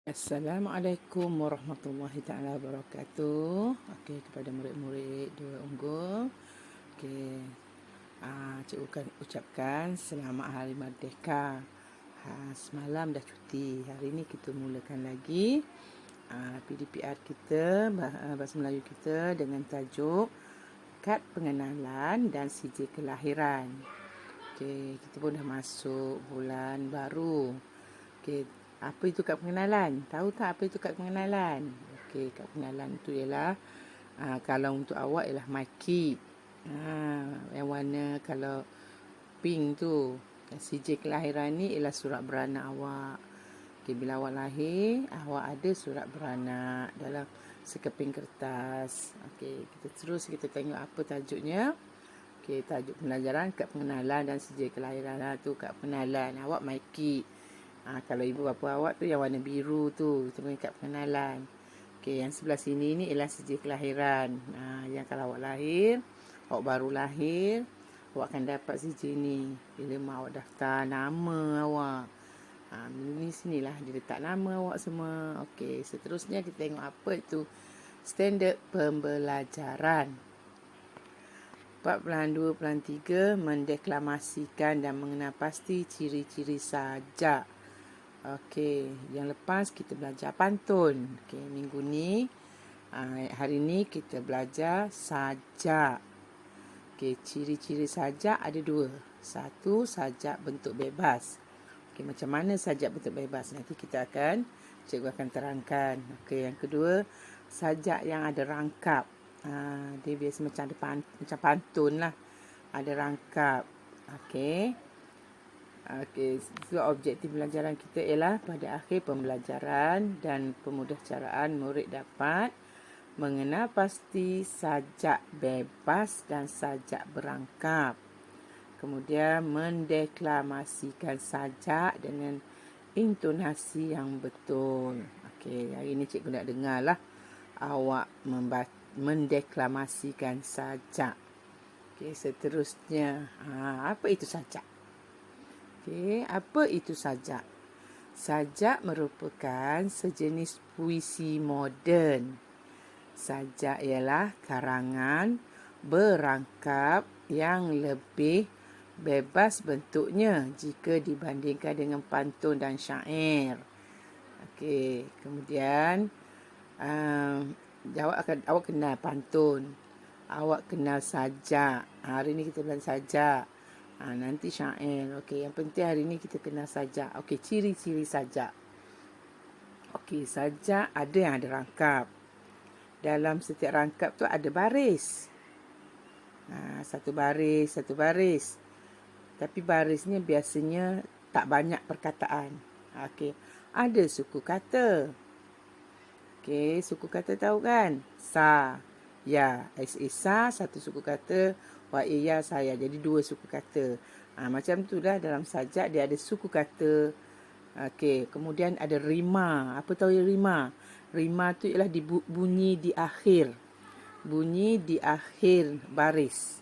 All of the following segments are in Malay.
Assalamualaikum warahmatullahi taala wabarakatuh. Okey, kepada murid-murid Dua Unggul. Okey, cikgu akan ucapkan selamat Hari Merdeka. Semalam dah cuti. Hari ini kita mulakan lagi PDPR kita, bahasa Melayu kita dengan tajuk Kad Pengenalan dan CJ Kelahiran. Okey, kita pun dah masuk bulan baru. Okey, apa itu kad pengenalan? Tahu tak apa itu kad pengenalan? Okey, kad pengenalan itu ialah kalau untuk awak ialah my key. Yang warna kalau pink tu. CJ kelahiran ni ialah surat beranak awak. Okey, bila awak lahir, awak ada surat beranak dalam sekeping kertas. Okey, kita tengok apa tajuknya. Okey, tajuk pembelajaran kad pengenalan dan CJ kelahiran tu kad pengenalan. Awak my key. Kalau ibu bapa awak tu yang warna biru tu, itu punya kad pengenalan. Okey, yang sebelah sini ni ialah CJ kelahiran. Yang kalau awak lahir, awak baru lahir, awak akan dapat CJ ni. Bila mak awak daftar nama awak. Ini sinilah dia letak nama awak semua. Okey, seterusnya kita tengok apa itu standard pembelajaran. 4.2.3 mendeklamasikan dan mengenal pasti ciri-ciri sajak. Okey, yang lepas kita belajar pantun. Okey, minggu ni, hari ni kita belajar sajak. Okey, ciri-ciri sajak ada dua. Satu, sajak bentuk bebas. Okey, macam mana sajak bentuk bebas? Nanti cikgu akan terangkan. Okey, yang kedua, sajak yang ada rangkap. Dia biasa macam macam pantun lah. Ada rangkap. Okey. So objektif pembelajaran kita ialah pada akhir pembelajaran dan pemudahcaraan murid dapat mengenal pasti sajak bebas dan sajak berangkap. Kemudian mendeklamasikan sajak dengan intonasi yang betul. Okey, hari ini cikgu nak dengarlah awak mendeklamasikan sajak. Okey, seterusnya, apa itu sajak? Okey, apa itu sajak? Sajak merupakan sejenis puisi moden. Sajak ialah karangan berangkap yang lebih bebas bentuknya jika dibandingkan dengan pantun dan syair. Okey, kemudian awak kenal pantun. Awak kenal sajak. Hari ni kita belajar sajak. Nanti syair. Okey, yang penting hari ni kita kenal sajak. Okey, ciri-ciri sajak. Okey, sajak ada yang ada rangkap. Dalam setiap rangkap tu ada baris. Satu baris. Tapi barisnya biasanya tak banyak perkataan. Okey, ada suku kata. Okey, suku kata tahu kan? Sa, ya, sa satu suku kata, wa ya saya. Jadi dua suku kata. Macam tu dah dalam sajak dia ada suku kata. Okey, kemudian ada rima. Apa tahu ya rima? Rima tu ialah bunyi di akhir. Bunyi di akhir baris.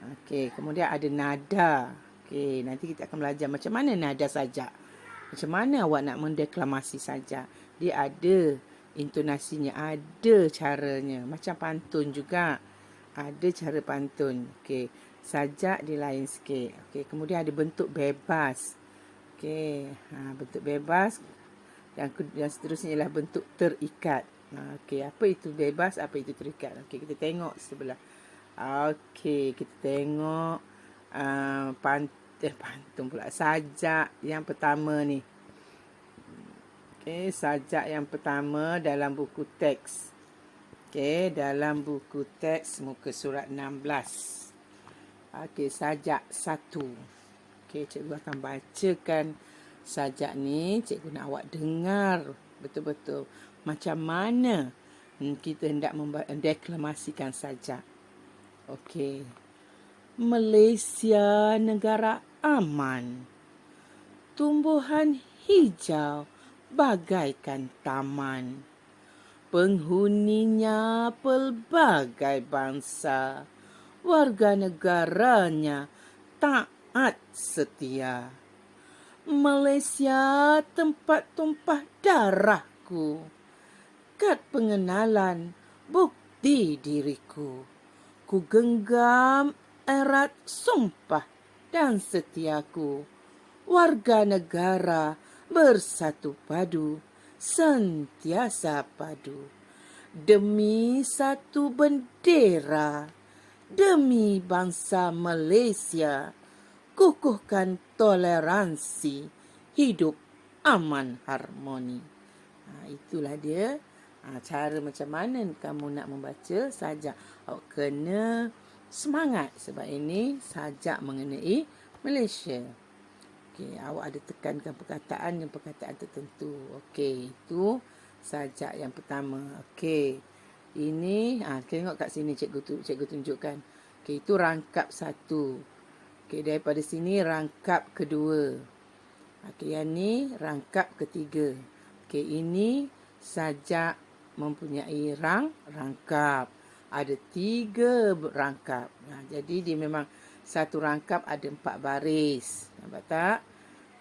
Okey, kemudian ada nada. Okey, nanti kita akan belajar macam mana nada sajak. Macam mana awak nak mendeklamasi sajak. Dia ada intonasinya, ada caranya. Macam pantun juga. Ada cara pantun. Okey, sajak dia lain sikit. Okey, kemudian ada bentuk bebas. Okey, bentuk bebas. Yang seterusnya ialah bentuk terikat. Okey, apa itu bebas, apa itu terikat? Okey, kita tengok sebelah. Okey, kita tengok pantun pula. Sajak yang pertama ni. Okey, sajak yang pertama dalam buku teks. Okey, dalam buku teks muka surat 16. Okey, sajak 1. Okey, cikgu akan bacakan sajak ni. Cikgu nak awak dengar betul-betul macam mana kita hendak mendeklamasikan sajak. Okey. Malaysia negara aman. Tumbuhan hijau bagaikan taman. Penghuninya pelbagai bangsa. Warga negaranya taat setia. Malaysia tempat tumpah darahku. Kad pengenalan bukti diriku. Ku genggam erat sumpah dan setiaku. Warga negara bersatu padu, sentiasa padu. Demi satu bendera, demi bangsa Malaysia, kukuhkan toleransi, hidup aman harmoni. Itulah dia. Cara macam mana kamu nak membaca sajak. Awak kena semangat sebab ini sajak mengenai Malaysia. Okey, awak ada tekankan perkataan tertentu. Okey, itu sajak yang pertama. Okey. Ini tengok kat sini cikgu tunjukkan. Okey, itu rangkap satu. Okey, daripada sini rangkap kedua. Okey, yang ni rangkap ketiga. Okey, ini sajak mempunyai rangkap. Ada 3 rangkap. Jadi dia memang satu rangkap ada 4 baris. Nampak tak?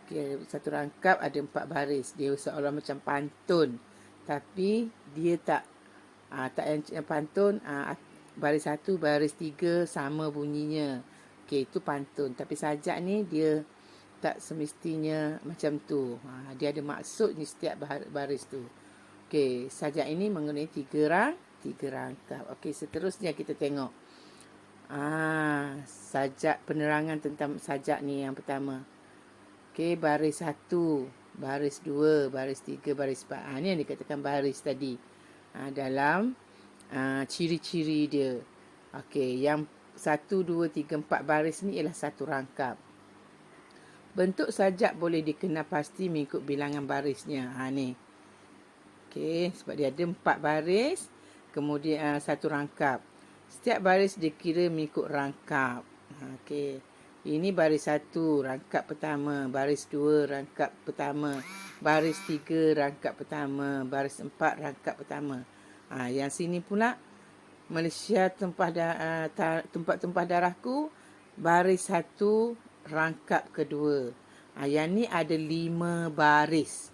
Okay, satu rangkap ada 4 baris. Dia seolah macam pantun. Tapi dia tak yang pantun. Baris 1, baris 3 sama bunyinya. Okay, itu pantun. Tapi sajak ni dia tak semestinya macam tu. Dia ada maksud di setiap baris tu. Okey, sajak ini mengenai 3 rangkap. Okey, seterusnya kita tengok. Sajak penerangan tentang sajak ni yang pertama. Okey, baris 1, baris 2, baris 3, baris 4. Ni yang dikatakan baris tadi. Dalam ciri-ciri dia. Okey, yang 1, 2, 3, 4 baris ni ialah satu rangkap. Bentuk sajak boleh dikenal pasti mengikut bilangan barisnya. Ni. Okey, sebab dia ada 4 baris, kemudian satu rangkap. Setiap baris dikira mengikut rangkap. Okey. Ini baris 1, rangkap pertama. Baris 2, rangkap pertama. Baris 3, rangkap pertama. Baris 4, rangkap pertama. Yang sini pula, Malaysia tempat tumpah darahku. Baris 1, rangkap kedua. Yang ni ada 5 baris.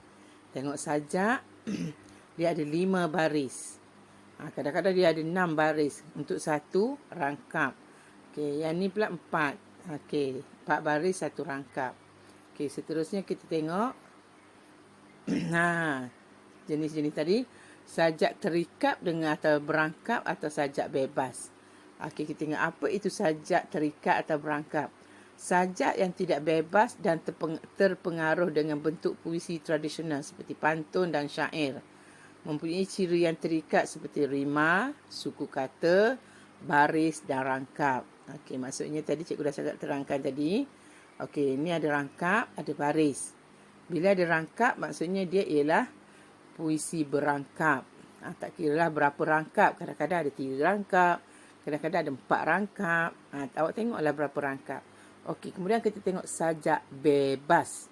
Tengok sajak. Dia ada 5 baris. Kadang-kadang dia ada 6 baris untuk satu rangkap. Okey, yang ni pula 4. Okey, 4 baris satu rangkap. Okey, seterusnya kita tengok. Jenis-jenis tadi. Sajak terikat dengan atau berangkap atau sajak bebas. Okey, kita tengok apa itu sajak terikat atau berangkap. Sajak yang tidak bebas dan terpengaruh dengan bentuk puisi tradisional seperti pantun dan syair. Mempunyai ciri yang terikat seperti rima, suku kata, baris dan rangkap. Okey, maksudnya tadi cikgu dah cakap terangkan tadi. Okey, ini ada rangkap, ada baris. Bila ada rangkap, maksudnya dia ialah puisi berangkap. Tak kiralah berapa rangkap. Kadang-kadang ada 3 rangkap, kadang-kadang ada 4 rangkap. Awak tengoklah berapa rangkap. Okey, kemudian kita tengok sajak bebas.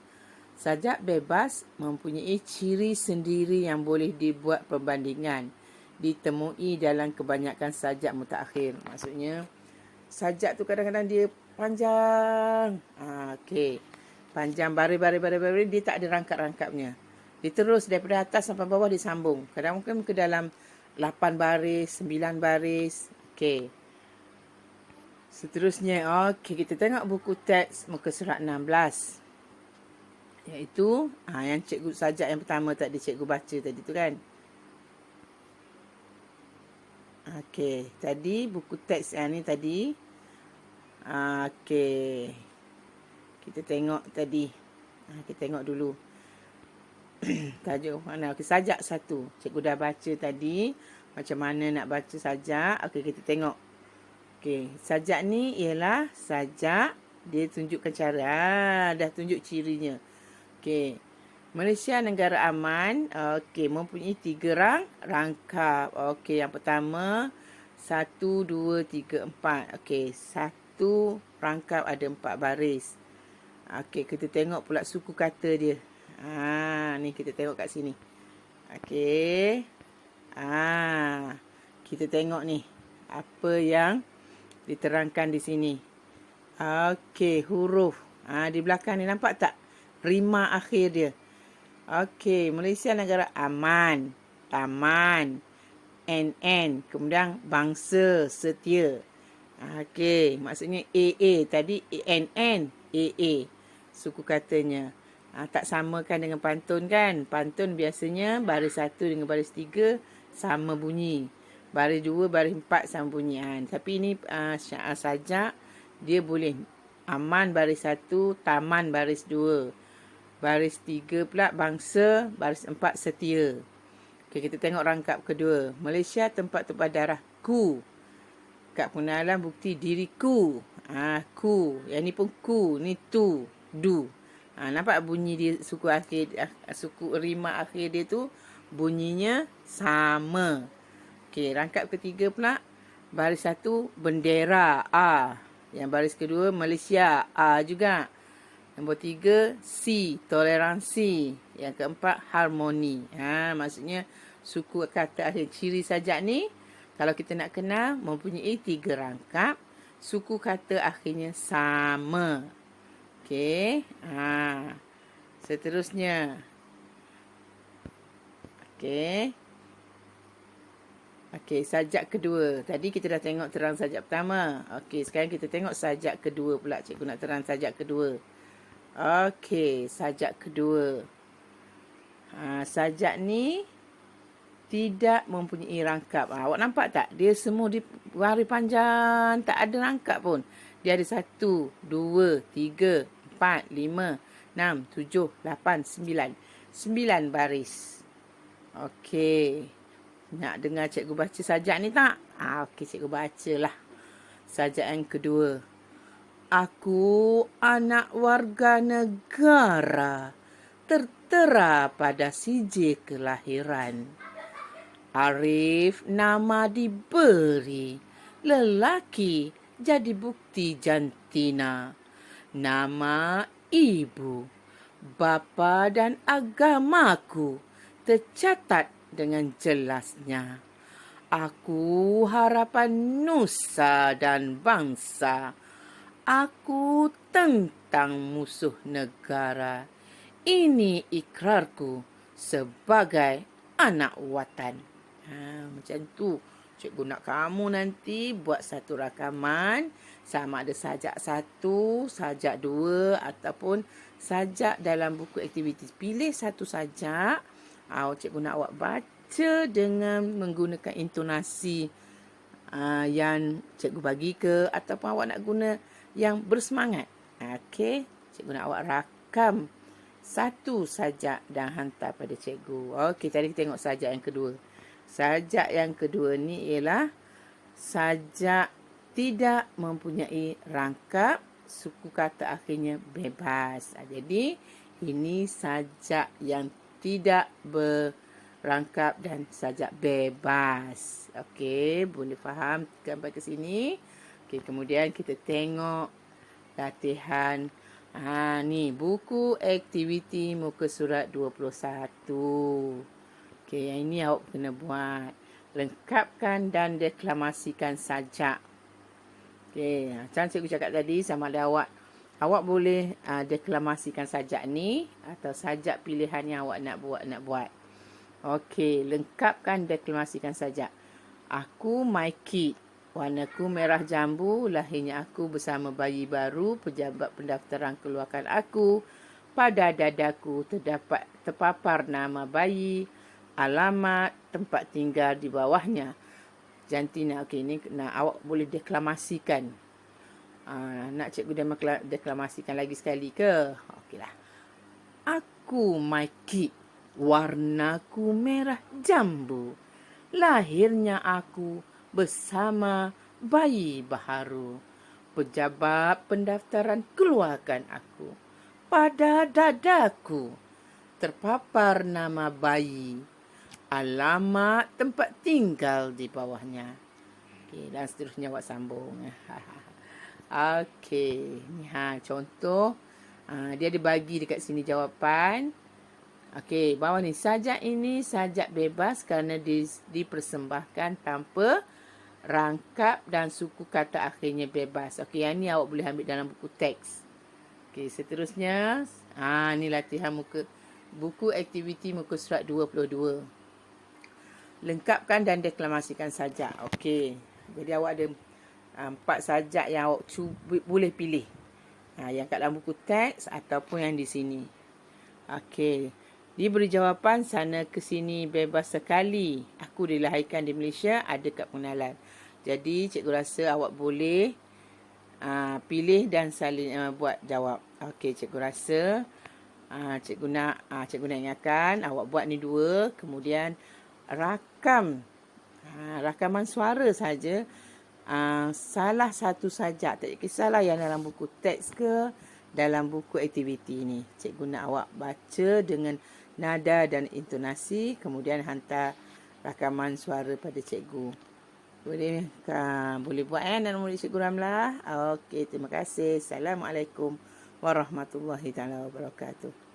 Sajak bebas mempunyai ciri sendiri yang boleh dibuat perbandingan. Ditemui dalam kebanyakan sajak mutakhir. Maksudnya, sajak tu kadang-kadang dia panjang. Okey. Panjang baris, dia tak ada rangkap-rangkapnya. Dia terus daripada atas sampai bawah disambung. Kadang mungkin ke dalam 8 baris, 9 baris. Okey. Seterusnya, okey, kita tengok buku teks muka surat 16. Iaitu yang cikgu sajak yang pertama tadi cikgu baca tadi tu kan. Okey, tadi buku teks yang ni tadi. Okey. Kita tengok tadi. Kita tengok dulu. Tajuk mana? Okey, sajak 1. Cikgu dah baca tadi macam mana nak baca sajak. Okey, kita tengok. Okey, sajak ni ialah sajak dia tunjukkan cara. Dah tunjuk cirinya. Okey. Malaysia negara aman. Okey, mempunyai 3 rangkap. Okey, yang pertama 1, 2, 3, 4. Okey, satu rangkap ada 4 baris. Okey, kita tengok pula suku kata dia. Ni kita tengok kat sini. Okey. Kita tengok ni apa yang diterangkan di sini. Okey, huruf. Di belakang ni nampak tak? rima akhir dia. Okey, Malaysia negara aman, taman, NN, kemudian bangsa setia. Okey, maksudnya AA tadi NN, AA suku katanya. Tak samakan dengan pantun kan? Pantun biasanya baris 1 dengan baris 3 sama bunyi. Baris 2, baris 4 sama bunyi. Tapi ini sajak dia boleh aman baris 1, taman baris 2. Baris 3 pula bangsa, baris 4 setia. Okey, kita tengok rangkap kedua. Malaysia tempat tumpah darah ku. Kad pengenalan bukti diriku. Ku. Yang ni pun ku. Ni tu. Du. Nampak bunyi dia suku akhir, suku rima akhir dia tu bunyinya sama. Okey, rangkap ketiga pula. Baris 1 bendera A. Yang baris kedua Malaysia A juga. Nombor 3 C toleransi. Yang keempat harmoni. Maksudnya suku kata akhir ciri sajak ni kalau kita nak kenal mempunyai 3 rangkap. Suku kata akhirnya sama. Okey. Seterusnya. Okey. Okey, sajak kedua. Tadi kita dah tengok terang sajak pertama. Okey, sekarang kita tengok sajak kedua pula. Cikgu nak terang sajak kedua. Okey, sajak kedua. Sajak ni tidak mempunyai rangkap. Awak nampak tak? Dia semua di baris panjang. Tak ada rangkap pun. Dia ada 1, 2, 3, 4, 5, 6, 7, 8, 9. 9 baris. Okey. Nak dengar cikgu baca sajak ni tak? Okey, cikgu bacalah. Sajak yang kedua. Aku anak warga negara, tertera pada sijil kelahiran. Arif nama diberi, lelaki jadi bukti jantina. Nama ibu, bapa dan agamaku tercatat dengan jelasnya. Aku harapan nusa dan bangsa. Aku tentang musuh negara. Ini ikrarku sebagai anak watan. Macam tu. Cikgu nak kamu nanti buat satu rakaman. Sama ada sajak 1, sajak 2 ataupun sajak dalam buku aktiviti. Pilih satu sajak. Cikgu nak awak baca dengan menggunakan intonasi yang cikgu bagi ke. Ataupun awak nak guna yang bersemangat. Okey, cikgu nak awak rakam satu sajak dan hantar pada cikgu. Okey, tadi kita tengok sajak yang kedua. Sajak yang kedua ni ialah sajak tidak mempunyai rangkap, suku kata akhirnya bebas. Jadi, ini sajak yang tidak berangkap dan sajak bebas. Okey, boleh faham sampai ke sini? Okey, kemudian kita tengok latihan. Ni buku aktiviti muka surat 21. Okey, yang ini awak kena buat. Lengkapkan dan deklamasikan sajak. Okey, macam cikgu cakap tadi, sama ada awak boleh deklamasikan sajak ni atau sajak pilihan yang awak nak buat. Okey, lengkapkan deklamasikan sajak. Aku my kid. Warnaku merah jambu, lahirnya aku bersama bayi baru, pejabat pendaftaran keluarkan aku. Pada dadaku terpapar nama bayi, alamat, tempat tinggal di bawahnya. Jantina, okey, ni awak boleh deklamasikan. Nak cikgu deklamasikan lagi sekali ke? Okeylah. Aku my kid, warnaku merah jambu, lahirnya aku bersama bayi baharu. Pejabat pendaftaran keluarkan aku. Pada dadaku terpapar nama bayi, alamat tempat tinggal di bawahnya. Okey, dan seterusnya awak sambung. Okey, ni contoh. Dia ada bagi dekat sini jawapan. Okey, bawah ni sajak ini sajak bebas kerana dipersembahkan tanpa rangkap dan suku kata akhirnya bebas. Okey, yang ni awak boleh ambil dalam buku teks. Okey, seterusnya Ni latihan buku aktiviti muka surat 22. Lengkapkan dan deklamasikan sajak. Okey. Jadi awak ada 4 sajak yang awak boleh pilih. Yang kat dalam buku teks ataupun yang di sini. Okey. Diberi jawapan sana ke sini bebas sekali. Aku dilahirkan di Malaysia, ada kat pengenalan. Jadi cikgu rasa awak boleh pilih dan salin buat jawab. Okey, cikgu rasa cikgu nak ingatkan awak buat ni 2, kemudian rakam rakaman suara saja. Salah satu saja, tak kisahlah yang dalam buku teks ke dalam buku aktiviti ni. Cikgu nak awak baca dengan nada dan intonasi, kemudian hantar rakaman suara pada cikgu. Boleh buat dan murid Cikgu Ramlah. Okey, terima kasih. Assalamualaikum warahmatullahi taala wabarakatuh.